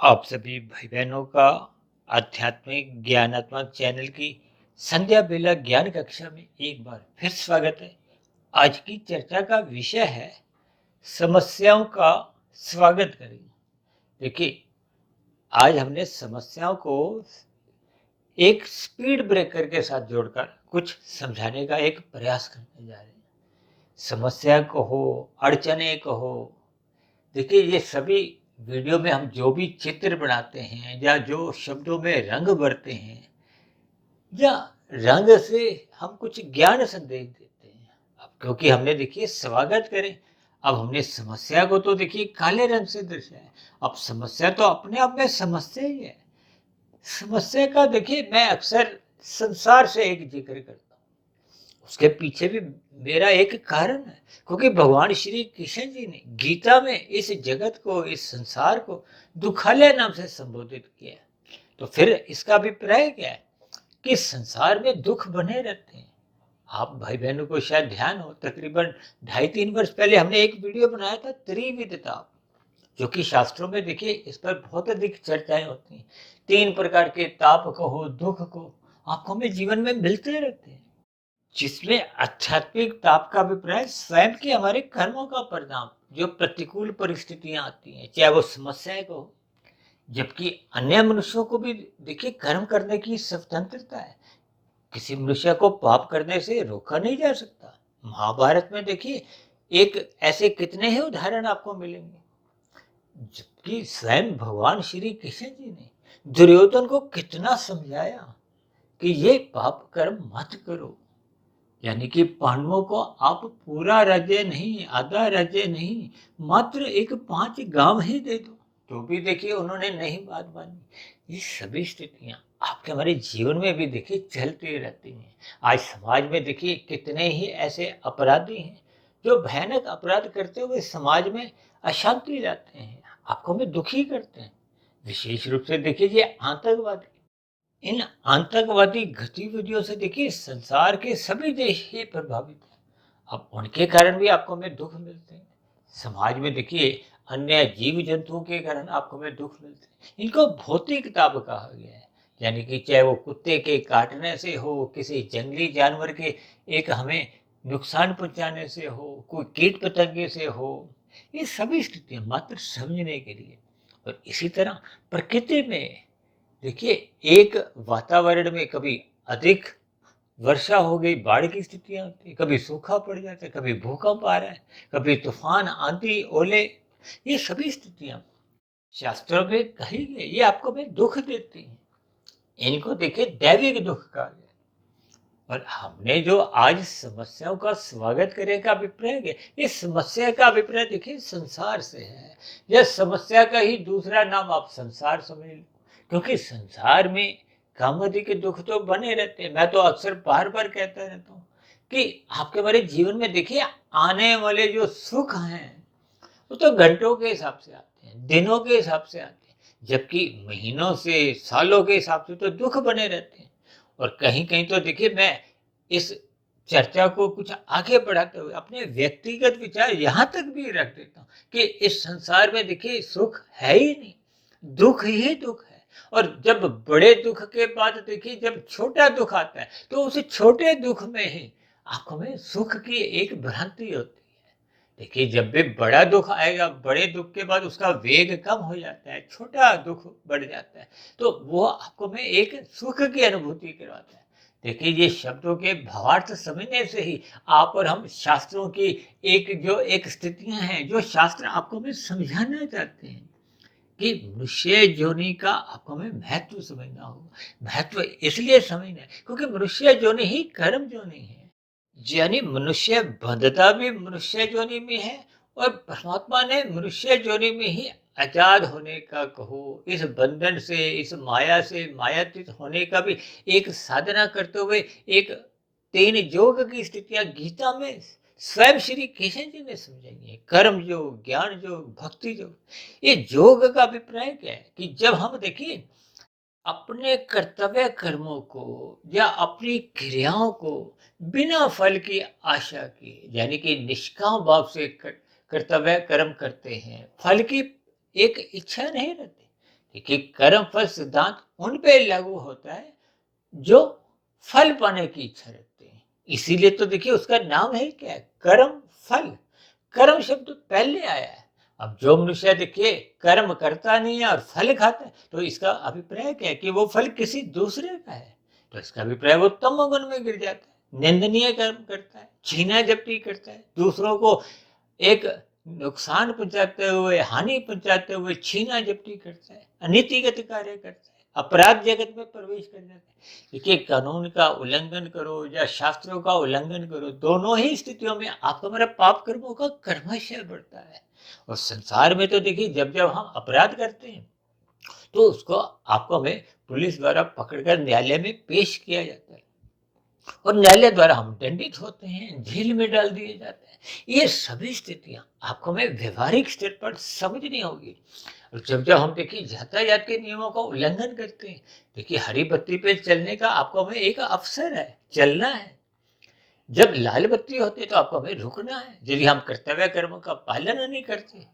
आप सभी भाई बहनों का आध्यात्मिक ज्ञानात्मक चैनल की संध्या बेला ज्ञान कक्षा में एक बार फिर स्वागत है। आज की चर्चा का विषय है समस्याओं का स्वागत करें। देखिए, आज हमने समस्याओं को एक स्पीड ब्रेकर के साथ जोड़कर कुछ समझाने का एक प्रयास करने जा रहे हैं। समस्या कहो, अड़चने कहो, देखिए ये सभी वीडियो में हम जो भी चित्र बनाते हैं या जो शब्दों में रंग भरते हैं या रंग से हम कुछ ज्ञान संदेश देते हैं। अब क्योंकि हमने देखिए स्वागत करें, अब हमने समस्या को तो देखिए काले रंग से दर्शाया। अब समस्या तो अपने आप में समस्या ही है। समस्या का देखिए मैं अक्सर संसार से एक जिक्र करता हूँ। उसके पीछे भी मेरा एक कारण है, क्योंकि भगवान श्री कृष्ण जी ने गीता में इस जगत को, इस संसार को दुखालय नाम से संबोधित किया है। तो फिर इसका अभिप्राय क्या है कि संसार में दुख बने रहते हैं। आप भाई बहनों को शायद ध्यान हो, तकरीबन 2.5-3 वर्ष पहले हमने एक वीडियो बनाया था त्रिविध ताप, जो कि शास्त्रों में देखिए इस पर बहुत अधिक चर्चाएं होती हैं। 3 प्रकार के ताप कहो, दुख को आपको हमें जीवन में मिलते रहते हैं, जिसमें आध्यात्मिक ताप का अभिप्राय स्वयं के हमारे कर्मों का परिणाम, जो प्रतिकूल परिस्थितियां आती हैं, चाहे वो समस्याएं को, जबकि अन्य मनुष्यों को भी देखिए कर्म करने की स्वतंत्रता है। किसी मनुष्य को पाप करने से रोका नहीं जा सकता। महाभारत में देखिए एक ऐसे कितने ही उदाहरण आपको मिलेंगे, जबकि स्वयं भगवान श्री कृष्ण जी ने दुर्योधन को कितना समझाया कि ये पाप कर्म मत करो। यानी कि पांडवों को आप पूरा राज्य नहीं, आधा राज्य नहीं, मात्र एक 5 गांव ही दे दो, तो भी देखिए उन्होंने नहीं बात मानी। ये सभी स्थितियां आपके हमारे जीवन में भी देखिए चलती रहती हैं। आज समाज में देखिए कितने ही ऐसे अपराधी हैं जो भयानक अपराध करते हुए समाज में अशांति लाते हैं, आपको में दुखी करते हैं। विशेष रूप से देखिए ये आतंकवादी, इन आतंकवादी गतिविधियों से देखिए संसार के सभी देश ही प्रभावित हैं। अब उनके कारण भी आपको में दुख मिलते हैं। समाज में देखिए अन्य जीव जंतुओं के कारण आपको में दुख मिलते हैं। इनको भौतिक ताप कहा गया है। यानी कि चाहे वो कुत्ते के काटने से हो, किसी जंगली जानवर के एक हमें नुकसान पहुंचाने से हो, कोई कीट पतंगे से हो, ये सभी स्थितियां मात्र समझने के लिए। और इसी तरह प्रकृति में देखिए एक वातावरण में कभी अधिक वर्षा हो गई, बाढ़ की स्थितियां होती है, कभी सूखा पड़ जाता है, कभी भूकंप आ रहा है, कभी तूफान, आंधी, ओले, ये सभी स्थितियां शास्त्रों में कही गई, ये आपको में दुख देती हैं। इनको देखिए दैविक दुख कहा गया। और हमने जो आज समस्याओं का स्वागत करने का अभिप्राय है, ये समस्या का अभिप्राय देखिए संसार से है। यह समस्या का ही दूसरा नाम आप संसार समझ लो, क्योंकि संसार में कम अधिक दुख तो बने रहते हैं। मैं तो अक्सर बार बार कहता रहता हूँ कि आपके हमारे जीवन में देखिए आने वाले जो सुख हैं वो तो घंटों के हिसाब से आते हैं, दिनों के हिसाब से आते हैं, जबकि महीनों से, सालों के हिसाब से तो दुख बने रहते हैं। और कहीं कहीं तो देखिए मैं इस चर्चा को कुछ आगे बढ़ाते हुए अपने व्यक्तिगत विचार यहाँ तक भी रख देता हूँ कि इस संसार में देखिए सुख है ही नहीं, दुख ही दुख है। और जब बड़े दुख के बाद देखिए जब छोटा दुख आता है, तो उस छोटे दुख में ही आंखों में सुख की एक भ्रांति होती है। देखिए जब भी बड़ा दुख आएगा, बड़े दुख के बाद उसका वेग कम हो जाता है, छोटा दुख बढ़ जाता है, तो वो आपको में एक सुख की अनुभूति करवाता है। देखिए ये शब्दों के भावार्थ समझने से ही आप और हम शास्त्रों की एक स्थितियां हैं जो शास्त्र आपको में समझाना चाहते हैं कि मनुष्य योनि का आपको में महत्व समझना होगा। महत्व इसलिए समझना है क्योंकि मनुष्य योनि ही कर्म योनि है। यानी मनुष्य बंधता भी मनुष्य योनि में है, और परमात्मा ने मनुष्य योनि में ही आजाद होने का कहो, इस बंधन से, इस माया से मायातीत होने का भी एक साधना करते हुए एक 3 योग की स्थितियां गीता में स्वयं श्री कृष्ण जी ने समझाई है। कर्म योग, ज्ञान योग, भक्ति योग। ये योग का अभिप्राय क्या है कि जब हम देखिए अपने कर्तव्य कर्मों को या अपनी क्रियाओं को बिना फल की आशा किए, यानी कि निष्काम भाव से कर्तव्य कर्म करते हैं, फल की एक इच्छा नहीं रहती। देखिए कर्म फल सिद्धांत उन पे लागू होता है जो फल पाने की इच्छा रखते हैं। इसीलिए तो देखिए उसका नाम है क्या है, कर्म फल। कर्म शब्द पहले आया है। अब जो मनुष्य देखिए कर्म करता नहीं है और फल खाता है, तो इसका अभिप्राय क्या है कि वो फल किसी दूसरे का है। तो इसका अभिप्राय वो तमोगुण में गिर जाता है, निंदनीय कर्म करता है, छीना झपटी करता है, दूसरों को एक नुकसान पहुंचाते हुए, हानि पहुंचाते हुए छीना झपटी करता है, अनीतिगत कार्य करता है, अपराध जगत में प्रवेश कर जाता है। देखिए कानून का उल्लंघन करो या शास्त्रों का उल्लंघन करो, दोनों ही स्थितियों में आपका हमारा पाप कर्मों का क्रमशः बढ़ता है। और संसार में तो देखिए जब जब हम अपराध करते हैं तो उसको आपको हमें पुलिस द्वारा पकड़कर न्यायालय में पेश किया जाता है और न्यायालय द्वारा हम दंडित होते हैं, जेल में डाल दिए जाते हैं। ये सभी स्थितियां आपको हमें व्यवहारिक स्तर पर समझनी होगी। और जब जब हम देखिए यातायात के नियमों का उल्लंघन करते हैं, देखिए हरी बत्ती पे चलने का आपको हमें एक अवसर है, चलना है। जब लाल बत्ती होती है तो आपको हमें रुकना है यदि हम कर्तव्य कर्मों का पालन नहीं करते।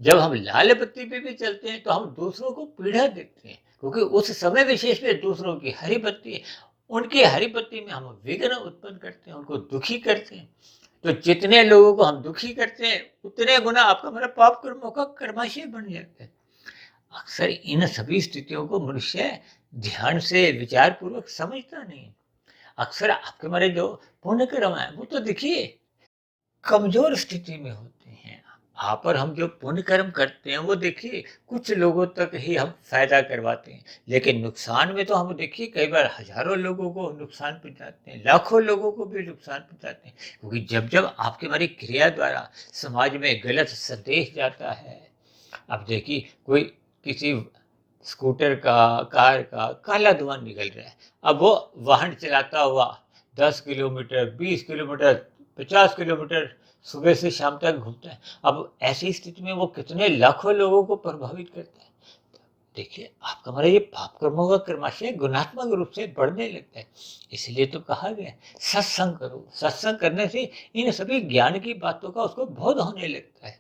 जब हम लाल बत्ती पे भी चलते हैं तो हम दूसरों को पीड़ा देते हैं, क्योंकि उस समय विशेष में दूसरों की हरी बत्ती है, उनकी हरी बत्ती में हम विघ्न उत्पन्न करते हैं, उनको दुखी करते हैं। तो जितने लोगों को हम दुखी करते हैं उतने गुना आपका हमारा पाप कर्मों का कर्माशय बन जाता है। अक्सर इन सभी स्थितियों को मनुष्य ध्यान से विचार पूर्वक समझता नहीं। अक्सर आपके हमारे जो पुण्य कर्म है वो तो देखिए कमजोर स्थिति में होते हैं। आप और हम जो पुण्य कर्म करते हैं वो देखिए कुछ लोगों तक ही हम फायदा करवाते हैं, लेकिन नुकसान में तो हम देखिए कई बार हजारों लोगों को नुकसान पहुंचाते हैं, लाखों लोगों को भी नुकसान पहुंचाते हैं। क्योंकि जब जब आपकी हमारी क्रिया द्वारा समाज में गलत संदेश जाता है। अब देखिए कोई किसी स्कूटर का, कार का काला धुआं निकल रहा है, अब वो वाहन चलाता हुआ 10 किलोमीटर, 20 किलोमीटर, 50 किलोमीटर सुबह से शाम तक घूमता है। अब ऐसी स्थिति में वो कितने लाखों लोगों को प्रभावित करता है। देखिए आपका हमारा ये पाप कर्मों का कर्माशय गुणात्मक रूप से बढ़ने लगता है। इसलिए तो कहा गया है सत्संग करो। सत्संग करने से इन सभी ज्ञान की बातों का उसको बोध होने लगता है,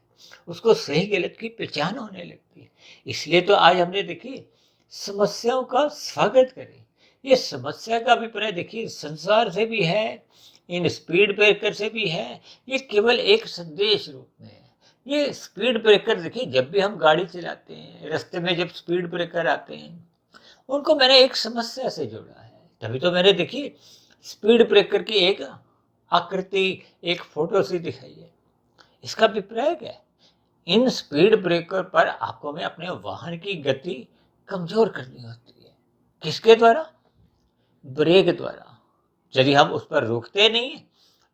उसको सही गलत की पहचान होने लगती है। इसलिए तो आज हमने देखिए समस्याओं का स्वागत करें। ये समस्या का अभिप्राय देखिए संसार से भी है, इन स्पीड ब्रेकर से भी है। ये केवल एक संदेश रूप में है। ये स्पीड ब्रेकर देखिए जब भी हम गाड़ी चलाते हैं, रास्ते में जब स्पीड ब्रेकर आते हैं, उनको मैंने एक समस्या से जोड़ा है। तभी तो मैंने देखिए स्पीड ब्रेकर की एक आकृति, एक फोटो सी दिखाई है। इसका अभिप्राय क्या है? इन स्पीड ब्रेकर पर आपको में अपने वाहन की गति कमजोर करनी होती है। किसके द्वारा? ब्रेक द्वारा। यदि हम उस पर रोकते नहीं है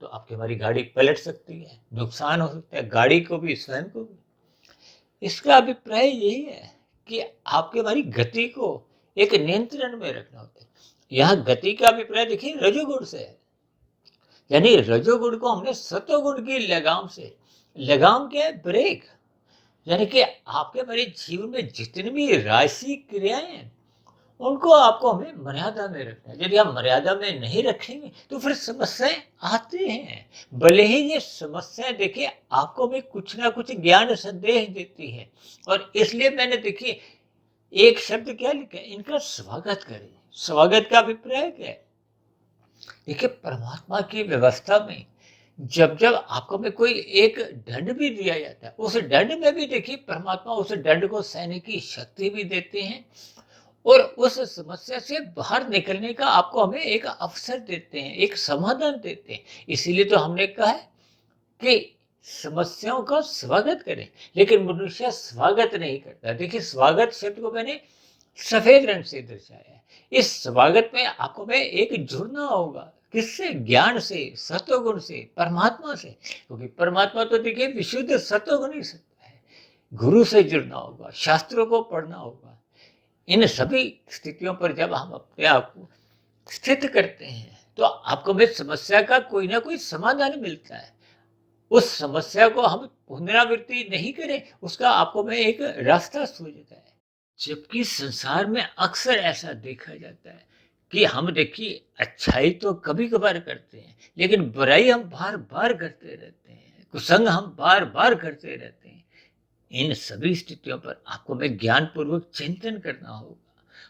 तो आपकी हमारी गाड़ी पलट सकती है, नुकसान हो सकता है, गाड़ी को भी, स्वयं को भी। इसका अभिप्राय यही है कि आपकी हमारी गति को एक नियंत्रण में रखना होता है। यहाँ गति का अभिप्राय देखिए रजोगुण से है, यानी रजोगुण को हमने सतोगुण की लगाम से, लगाम क्या है? ब्रेक। यानी कि आपके हमारे जीवन में जितनी भी राशि क्रियाएं हैं उनको आपको हमें मर्यादा में रखना है। यदि हम मर्यादा में नहीं रखेंगे तो फिर समस्याएं आती हैं। भले ही ये समस्याएं देखिए आपको भी कुछ ना कुछ ज्ञान संदेश देती है, और इसलिए मैंने देखिए एक शब्द क्या लिखा है, इनका स्वागत करें। स्वागत का अभिप्राय क्या है? देखिए परमात्मा की व्यवस्था में जब जब आपको में कोई एक दंड भी दिया जाता है, उस दंड में भी देखिए परमात्मा उस दंड को सहने की शक्ति भी देते हैं और उस समस्या से बाहर निकलने का आपको हमें एक अवसर देते हैं, एक समाधान देते हैं। इसीलिए तो हमने कहा है कि समस्याओं का स्वागत करें, लेकिन मनुष्य स्वागत नहीं करता। देखिए स्वागत शब्द को मैंने सफेद रंग से दर्शाया है। इस स्वागत में आपको में एक जुड़ना होगा। किससे? ज्ञान से, सत्वगुण से, परमात्मा से। क्योंकि परमात्मा तो देखिए विशुद्ध सत्वगुण ही सत्य है। गुरु से जुड़ना होगा, शास्त्रों को पढ़ना होगा। इन सभी स्थितियों पर जब हम अपने आप को स्थित करते हैं तो आपको भी समस्या का कोई ना कोई समाधान मिलता है। उस समस्या को हम पुनरावृत्ति नहीं करें, उसका आपको में एक रास्ता सूझता है। जबकि संसार में अक्सर ऐसा देखा जाता है कि हम देखिए अच्छाई तो कभी कभार करते हैं, लेकिन बुराई हम बार बार करते रहते हैं, कुसंग हम बार बार करते रहते हैं। इन सभी स्थितियों पर आपको में ज्ञान पूर्वक चिंतन करना होगा।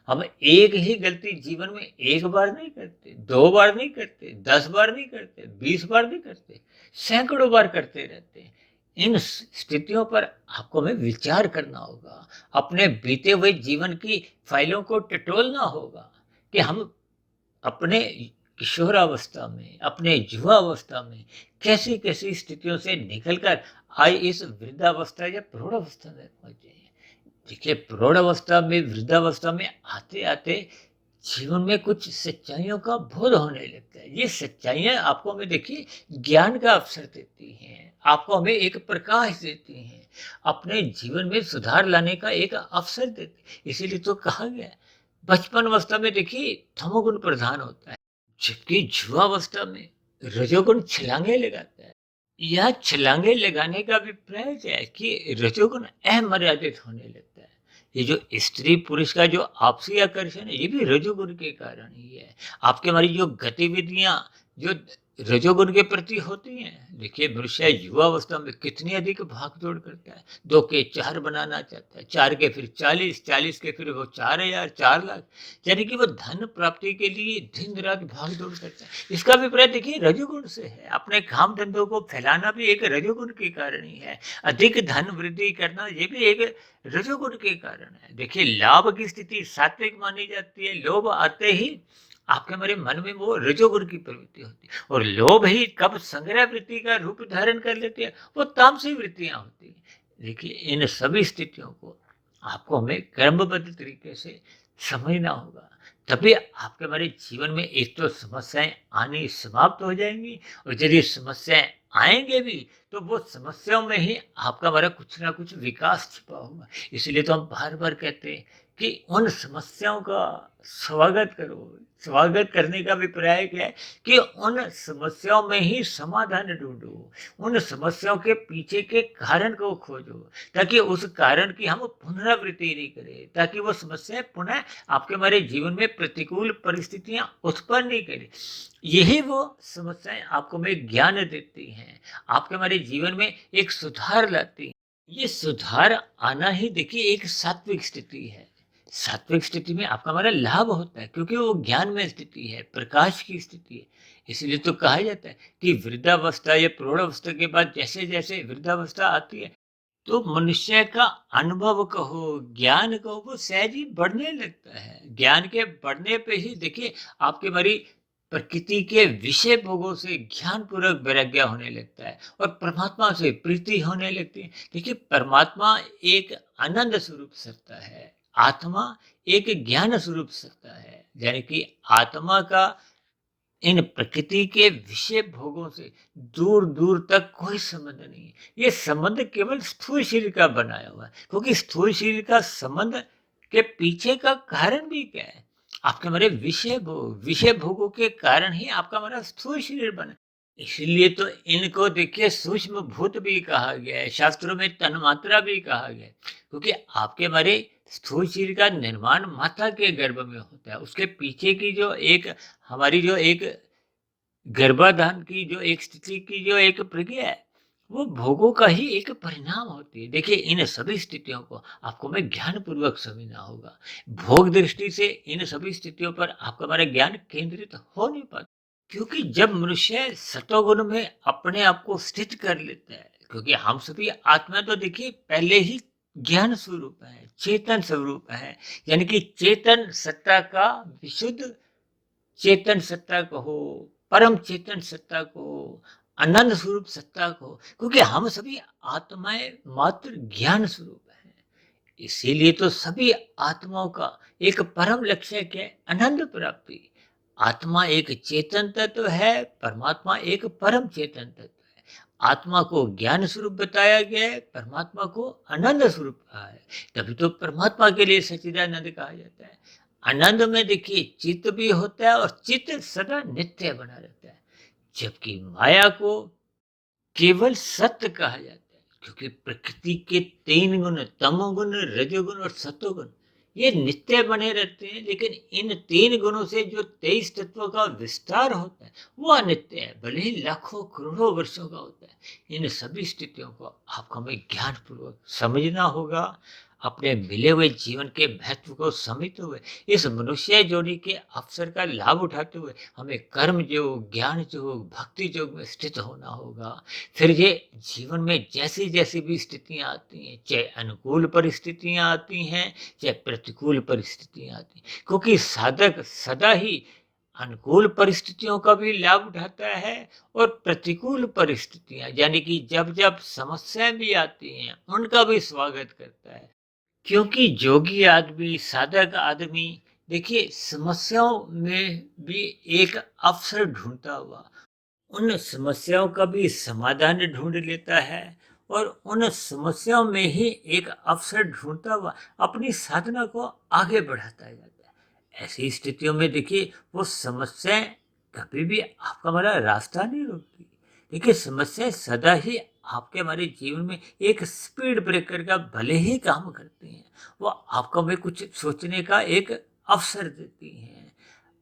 हम एक ही गलती जीवन में एक बार नहीं करते, 2 बार नहीं करते, 10 बार नहीं करते, 20 बार नहीं करते, सैकड़ों बार करते रहते हैं। इन स्थितियों पर आपको में विचार करना होगा। अपने बीते हुए जीवन की फाइलों को टटोलना होगा कि हम अपने किशोरावस्था में, अपने युवावस्था में कैसी-कैसी स्थितियों से निकलकर आज इस वृद्धावस्था या प्रौढ़ावस्था में पहुँचे हैं। देखिए, प्रौढ़ावस्था में, वृद्धावस्था में आते-आते जीवन में कुछ सच्चाइयों का बोध होने लगता है। ये सच्चाइयाँ आपको हमें देखिए ज्ञान का अवसर देती हैं, आपको हमें एक प्रकाश देती हैं, अपने जीवन में सुधार लाने का एक अवसर देती हैं। इसीलिए तो कहा गया है, बचपन अवस्था में देखिए तमोगुण प्रधान होता है, जबकि युवावस्था में रजोगुण छलांगे लगाता है। यह छलांगे लगाने का अभिप्राय क्या है कि रजोगुण अमर्यादित होने लगता है। ये जो स्त्री पुरुष का जो आपसी आकर्षण है, ये भी रजोगुण के कारण ही है। आपकी हमारी जो गतिविधियां जो रजोगुण के प्रति होती हैं, देखिए मनुष्य युवावस्था में कितनी अधिक भागदौड़ करता है। 2 के 4 बनाना चाहता है, 4 के फिर 40, 40 के फिर वो 4000, 4 लाख, यानी कि वो धन प्राप्ति के लिए दिन रात भाग-दौड़ करता है। इसका अभिप्राय देखिए रजोगुण से है। अपने काम धंधों को फैलाना भी एक रजोगुण के कारण ही है। अधिक धन वृद्धि करना ये भी एक रजोगुण के कारण है। देखिए, लाभ की स्थिति सात्विक मानी जाती है। लोभ आते ही आपके हमारे मन में वो रजोगुण की प्रवृत्ति होती है, और लोभ ही कब संग्रह वृत्ति का रूप धारण कर लेती है, वो तामसिक वृत्तियां होती है। देखिए, इन सभी स्थितियों को आपको हमें क्रमबद्ध तरीके से समझना होगा। तभी आपके हमारे जीवन में एक तो समस्याएं आनी समाप्त हो जाएंगी, और यदि समस्याएं आएंगे भी तो वो समस्याओं में ही आपका हमारा कुछ ना कुछ विकास छिपा होगा। इसलिए तो हम बार बार कहते हैं कि उन समस्याओं का स्वागत करो। स्वागत करने का अभिप्राय क्या है कि उन समस्याओं में ही समाधान ढूंढो, उन समस्याओं के पीछे के कारण को खोजो, ताकि उस कारण की हम पुनरावृत्ति नहीं करें, ताकि वो समस्याएं पुनः आपके हमारे जीवन में प्रतिकूल परिस्थितियां उत्पन्न नहीं करें। यही वो समस्याएं आपको में ज्ञान देती हैं, आपके हमारे जीवन में एक सुधार लाती हैं। ये सुधार आना ही देखिए एक सात्विक स्थिति है। सात्विक स्थिति में आपका हमारा लाभ होता है, क्योंकि वो ज्ञान में स्थिति है, प्रकाश की स्थिति है। इसीलिए तो कहा जाता है कि वृद्धावस्था या प्रौढ़ावस्था के बाद जैसे जैसे वृद्धावस्था आती है, तो मनुष्य का अनुभव कहो, ज्ञान कहो, वो सहज ही बढ़ने लगता है। ज्ञान के बढ़ने पे ही देखिए आपके हमारी प्रकृति के विषय भोगों से ज्ञान पूर्वक वैराग्य होने लगता है, और परमात्मा से प्रीति होने लगती है। देखिए, परमात्मा एक आनंद स्वरूप सत्ता है, आत्मा एक ज्ञान स्वरूप सत्ता है। यानी कि आत्मा का इन प्रकृति के विषय भोगों से दूर दूर तक कोई संबंध नहीं है। ये संबंध केवल स्थूल शरीर का बनाया हुआ है, क्योंकि स्थूल शरीर का संबंध के पीछे का कारण भी क्या है, आपके हमारे विषय भोगों के कारण ही आपका हमारा स्थूल शरीर बना। इसलिए तो इनको देखिए सूक्ष्म भूत भी कहा गया है, शास्त्रों में तन्मात्रा भी कहा गया है, क्योंकि आपके हमारे स्थूल शरीर का निर्माण माता के गर्भ में होता है। उसके पीछे की जो एक हमारी जो एक गर्भाधान की जो एक स्थिति की जो एक प्रक्रिया है, वो भोगों का ही एक परिणाम होती है। देखिए, इन सभी स्थितियों को आपको में ज्ञान पूर्वक समझना होगा। भोग दृष्टि से इन सभी स्थितियों पर आपका हमारा ज्ञान केंद्रित हो नहीं पाता, क्योंकि जब मनुष्य सतोगुण में अपने आप को स्थित कर लेता है, क्योंकि हम सभी आत्मा तो देखिए पहले ही ज्ञान स्वरूप है, चेतन स्वरूप है, यानी कि चेतन सत्ता का विशुद्ध चेतन सत्ता कहो, परम चेतन सत्ता को, अनंत स्वरूप सत्ता को, क्योंकि हम सभी आत्माएं मात्र ज्ञान स्वरूप हैं। इसीलिए तो सभी आत्माओं का एक परम लक्ष्य क्या है, अनंत प्राप्ति। आत्मा एक चेतन तत्व है, परमात्मा एक परम चेतन तत्व है। आत्मा को ज्ञान स्वरूप बताया गया है, परमात्मा को आनंद स्वरूप कहा है। तभी तो परमात्मा के लिए सच्चिदानंद कहा जाता है। आनंद में देखिए चित्त भी होता है, और चित्त सदा नित्य बना रहता है, जबकि माया को केवल सत्य कहा जाता है, क्योंकि प्रकृति के 3 गुण, तमोगुण, रजोगुण और सतोगुण, ये नित्य बने रहते हैं, लेकिन इन 3 गुणों से जो 23 तत्वों का विस्तार होता है, वो अनित्य है, भले ही लाखों करोड़ों वर्षों का होता है। इन सभी स्थितियों को आपको हमें ज्ञानपूर्वक समझना होगा, अपने मिले हुए जीवन के महत्व को समझते हुए, इस मनुष्य जोड़ी के अवसर का लाभ उठाते हुए हमें कर्म योग, ज्ञान योग, भक्ति योग में स्थित होना होगा। फिर ये जीवन में जैसी-जैसी भी स्थितियाँ आती हैं, चाहे अनुकूल परिस्थितियाँ आती हैं, चाहे प्रतिकूल परिस्थितियाँ आती हैं, क्योंकि साधक सदा ही अनुकूल परिस्थितियों का भी लाभ उठाता है और प्रतिकूल परिस्थितियाँ यानी कि जब-जब समस्याएँ भी आती हैं, उनका भी स्वागत करता है। क्योंकि जोगी आदमी, साधक आदमी देखिए समस्याओं में भी एक अवसर ढूँढता हुआ उन समस्याओं का भी समाधान ढूँढ लेता है और उन समस्याओं में ही एक अवसर ढूँढता हुआ अपनी साधना को आगे बढ़ाता जाता है। ऐसी स्थितियों में देखिए वो समस्याएँ कभी भी आपका हमारा रास्ता नहीं रोकती। देखिए समस्याएँ सदा ही आपके हमारे जीवन में एक स्पीड ब्रेकर का भले ही काम करती हैं, वो आपको में कुछ सोचने का एक अवसर देती हैं।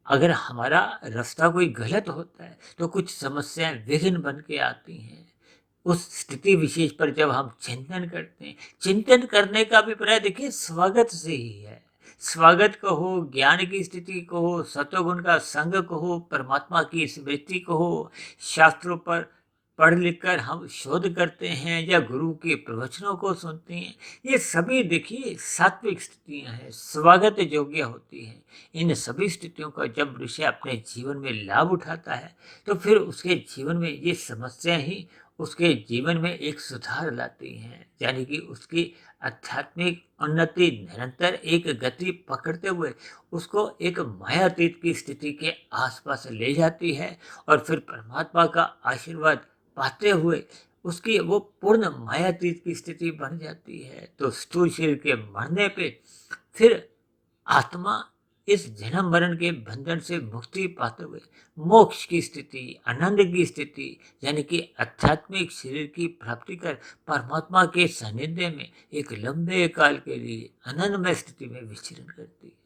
अगर हमारा रास्ता कोई गलत होता है तो कुछ समस्याएं विघ्न बन के आती हैं। उस स्थिति विशेष पर जब हम चिंतन करते हैं, चिंतन करने का अभिप्राय देखिए स्वागत से ही है। स्वागत कहो, ज्ञान की स्थिति कहो, सतोगुण का संग कहो, परमात्मा की स्मृति कहो, शास्त्रों पर पढ़ लिख कर हम शोध करते हैं या गुरु के प्रवचनों को सुनते हैं, ये सभी देखिए सात्विक स्थितियां हैं, स्वागत योग्य होती हैं। इन सभी स्थितियों का जब मनुष्य अपने जीवन में लाभ उठाता है, तो फिर उसके जीवन में ये समस्याएं ही उसके जीवन में एक सुधार लाती हैं, यानी कि उसकी आध्यात्मिक उन्नति निरंतर एक गति पकड़ते हुए उसको एक मायातीत की स्थिति के आसपास ले जाती है और फिर परमात्मा का आशीर्वाद पाते हुए उसकी वो पूर्ण मायातीत की स्थिति बन जाती है। तो स्थूल शरीर के मरने पे फिर आत्मा इस जन्म मरण के बंधन से मुक्ति पाते हुए मोक्ष की स्थिति, आनंद की स्थिति यानी कि आध्यात्मिक शरीर की प्राप्ति कर परमात्मा के सानिध्य में एक लंबे काल के लिए आनंदमय स्थिति में विचरण करती है।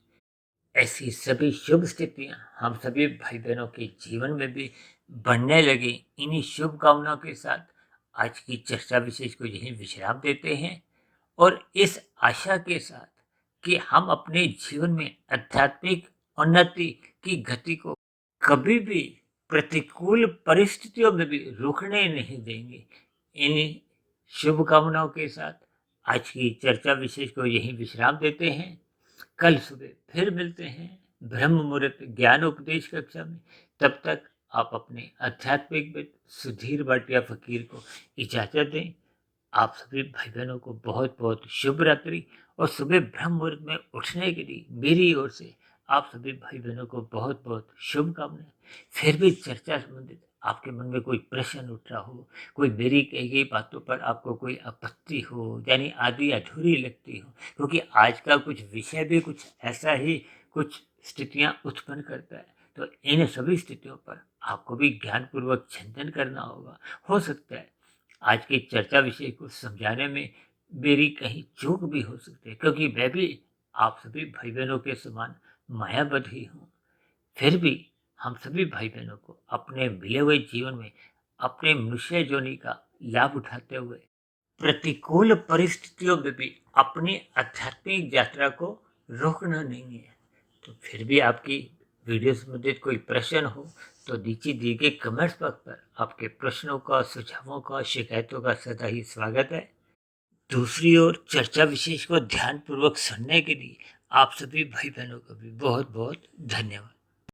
ऐसी सभी शुभ स्थितियां हम सभी भाई बहनों के जीवन में भी बनने लगी। इन्हीं शुभ कामनाओं के साथ आज की चर्चा विशेष को यही विश्राम देते हैं और इस आशा के साथ कि हम अपने जीवन में आध्यात्मिक उन्नति की गति को कभी भी प्रतिकूल परिस्थितियों में भी रुकने नहीं देंगे। इन शुभकामनाओं के साथ आज की चर्चा विशेष को यही विश्राम देते हैं। कल सुबह फिर मिलते हैं ब्रह्म मुहूर्त ज्ञान उपदेश कक्षा में। तब तक आप अपने आध्यात्मिक मित्र सुधीर भाटिया फकीर को इजाजत दें। आप सभी भाई बहनों को बहुत बहुत शुभ रात्रि और सुबह ब्रह्म मुहूर्त में उठने के लिए मेरी ओर से आप सभी भाई बहनों को बहुत बहुत शुभकामनाएं। फिर भी चर्चा संबंधित आपके मन में कोई प्रश्न उठ रहा हो, कोई मेरी कही गई बातों पर आपको कोई आपत्ति हो, यानी आदि अधूरी लगती हो, क्योंकि आज का कुछ विषय भी कुछ ऐसा ही कुछ स्थितियां उत्पन्न करता है, तो इन सभी स्थितियों पर आपको भी ज्ञानपूर्वक चिंतन करना होगा। हो सकता है आज की चर्चा विषय को समझाने में मेरी कहीं चूक भी हो सकती है, क्योंकि मैं भी आप सभी भाई बहनों के समान मायाबद्ध ही हूँ। फिर भी हम सभी भाई बहनों को अपने मिले हुए जीवन में अपने मनुष्य जोनि का लाभ उठाते हुए प्रतिकूल परिस्थितियों में भी अपनी आध्यात्मिक यात्रा को रोकना नहीं है। तो फिर भी आपकी वीडियो संबंधित कोई प्रश्न हो तो नीचे दिए गए कमेंट्स बॉक्स पर आपके प्रश्नों का, सुझावों का, शिकायतों का सदा ही स्वागत है। दूसरी ओर चर्चा विशेष को ध्यानपूर्वक सुनने के लिए आप सभी भाई बहनों का भी बहुत बहुत धन्यवाद।